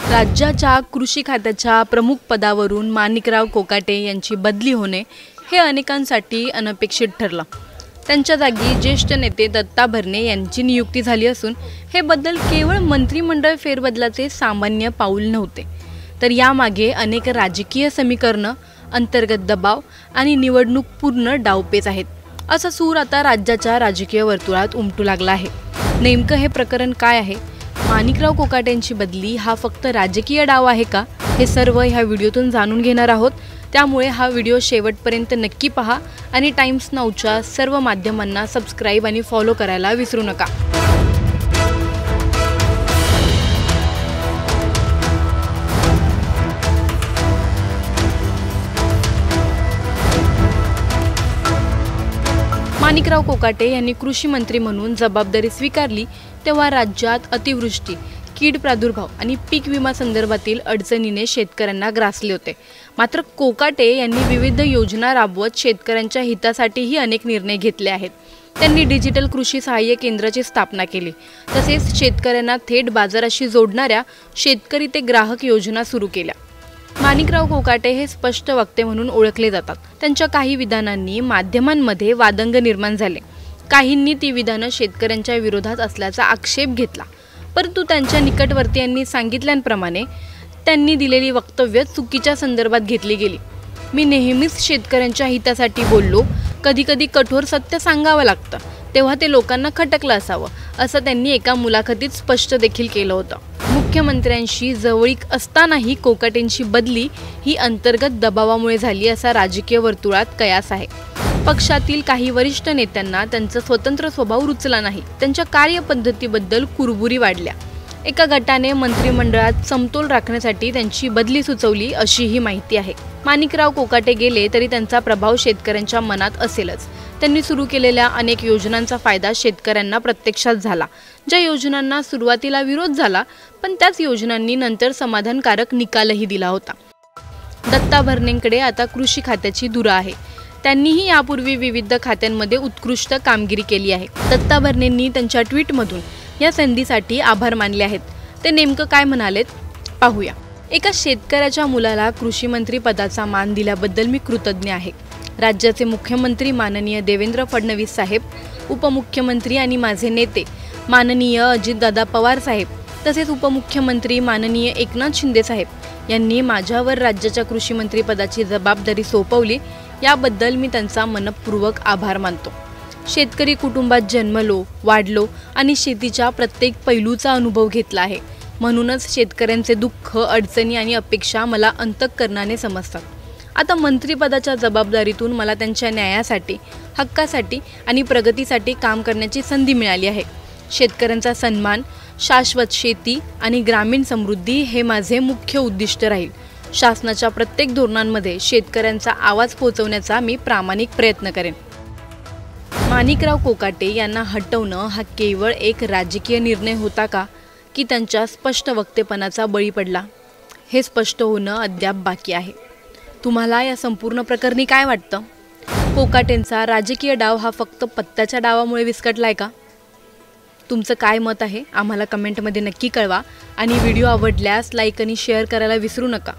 राज्याच्या कृषी खात्याच्या प्रमुख पदावरून माणिकराव कोकाटे यांची बदली होणे हे अनेकांसाठी अनपेक्षित ठरलं। त्यांच्या जागी ज्येष्ठ नेते दत्ता भरणे यांची नियुक्ती झाली असून हे बदल केवळ मंत्रिमंडळ फेरबदलाचे सामान्य पाऊल नव्हते, तर यामागे अनेक राजकीय समीकरणे, अंतर्गत दबाव आणि निवडणूक पूर्ण डावपेच आहेत। असा सूर आता राज्याच्या राजकीय वर्तुळात उमटू लागला आहे। नेमकं हे प्रकरण काय आहे? माणिकराव कोकाटेंची बदली हा फक्त राजकीय डाव आहे का? हे सर्व ह्या व्हिडिओतून जाणून घेणार आहोत। त्यामुळे हा व्हिडिओ शेवटपर्यंत नक्की पहा आणि टाइम्स नाऊच्या सर्व माध्यमांना सबस्क्राइब आणि फॉलो करायला विसरू नका। माणिकराव कोकाटे यांनी कृषी मंत्री म्हणून जबाबदारी स्वीकारली तेव्हा राज्यात अतिवृष्टी, कीड प्रादुर्भाव आणि पीक विमा संदर्भातील अडचणीने शेतकऱ्यांना ग्रासले होते। मात्र कोकाटे यांनी विविध योजना राबवत शेतकऱ्यांच्या हितासाठीही अनेक निर्णय घेतले आहेत। त्यांनी डिजिटल कृषी सहाय्य केंद्राची स्थापना केली, तसेच शेतकऱ्यांना थेट बाजाराशी जोडणाऱ्या शेतकरी ते ग्राहक योजना सुरू केल्या। माणिकराव कोकाटे हे स्पष्ट वक्ते म्हणून ओळखले जातात। त्यांच्या काही विधानांनी माध्यमांमध्ये वादंग निर्माण झाले। काहींनी ती विधानं शेतकऱ्यांच्या विरोधात असल्याचा आक्षेप घेतला, परंतु त्यांच्या निकटवर्तीयांनी सांगितल्याप्रमाणे त्यांनी दिलेली वक्तव्य चुकीच्या संदर्भात घेतली गेली। मी नेहमीच शेतकऱ्यांच्या हितासाठी बोललो, कधीकधी कठोर सत्य सांगावं लागतं, तेव्हा ते लोकांना खटकलं असावं, असं त्यांनी एका मुलाखतीत स्पष्ट देखील केलं होतं। मुख्यमंत्र्यांशी जवळीक असतानाही कोकाटेंची बदली ही अंतर्गत दबावामुळे झाली असा राजकीय वर्तुळात कयास आहे। पक्षातील काही वरिष्ठ नेत्यांना त्यांचा स्वतंत्र स्वभाव रुचला नाही, त्यांच्या कार्यपद्धतीबद्दल कुरबुरी वाढल्या। एका गटाने मंत्रिमंडळात समतोल राखण्यासाठी त्यांची बदली सुचवली अशीही माहिती आहे। माणिकराव कोकाटे गेले तरी त्यांचा प्रभाव शेतकऱ्यांच्या मनात असेलच। त्यांनी सुरू केलेल्या अनेक योजनांचा फायदा शेतकऱ्यांना प्रत्यक्षात झाला। ज्या योजनांना सुरुवातीला विरोध झाला, पण त्याच योजनांनी नंतर समाधानकारक निकालही दिला होता। दत्ता भरणेंकडे आता कृषी खात्याची धुरा आहे। त्यांनीही यापूर्वी विविध खात्यांमध्ये उत्कृष्ट कामगिरी केली आहे। दत्ता भरणेंनी त्यांच्या ट्विटमधून या संधीसाठी आभार मानले आहेत। ते नेमकं काय म्हणालेत पाहूया। एका शेतकऱ्याच्या मुलाला कृषी मंत्री पदाचा मान दिल्याबद्दल मी कृतज्ञ आहे। राज्याचे मुख्यमंत्री माननीय देवेंद्र फडणवीस साहेब, उपमुख्यमंत्री आणि माझे नेते माननीय अजितदादा पवार साहेब, तसेच उपमुख्यमंत्री माननीय एकनाथ शिंदे साहेब यांनी माझ्यावर राज्याच्या कृषी मंत्री पदाची जबाबदारी सोपवली, याबद्दल मी त्यांचा मनपूर्वक आभार मानतो। शेतकरी कुटुंबात जन्मलो, वाढलो आणि शेतीच्या प्रत्येक पैलूचा अनुभव घेतला आहे, म्हणूनच शेतकऱ्यांचे दुःख, अडचणी आणि अपेक्षा मला अंतःकरणाने समजतात। आता मंत्रिपदाच्या जबाबदारीतून मला त्यांच्या न्यायासाठी, हक्कासाठी आणि प्रगतीसाठी काम करण्याची संधी मिळाली आहे। शेतकऱ्यांचा सन्मान, शाश्वत शेती आणि ग्रामीण समृद्धी हे माझे मुख्य उद्दिष्ट राहील। शासनाच्या प्रत्येक धोरणांमध्ये शेतकऱ्यांचा आवाज पोहोचवण्याचा मी प्रामाणिक प्रयत्न करेन। माणिकराव कोकाटे यांना हटवणं हा केवळ एक राजकीय निर्णय होता का, की त्यांच्या स्पष्ट वक्तेपणाचा बळी पडला? हे स्पष्ट होणं अद्याप बाकी आहे। तुम्हाला या संपूर्ण प्रकरणी काय वाटतं? कोकाटेंचा राजकीय डाव हा फक्त पत्त्याच्या डावामुळे विस्कटलाय का? तुमचं काय मत आहे आम्हाला कमेंटमध्ये नक्की कळवा आणि व्हिडिओ आवडल्यास लाईक आणि शेअर करायला विसरू नका।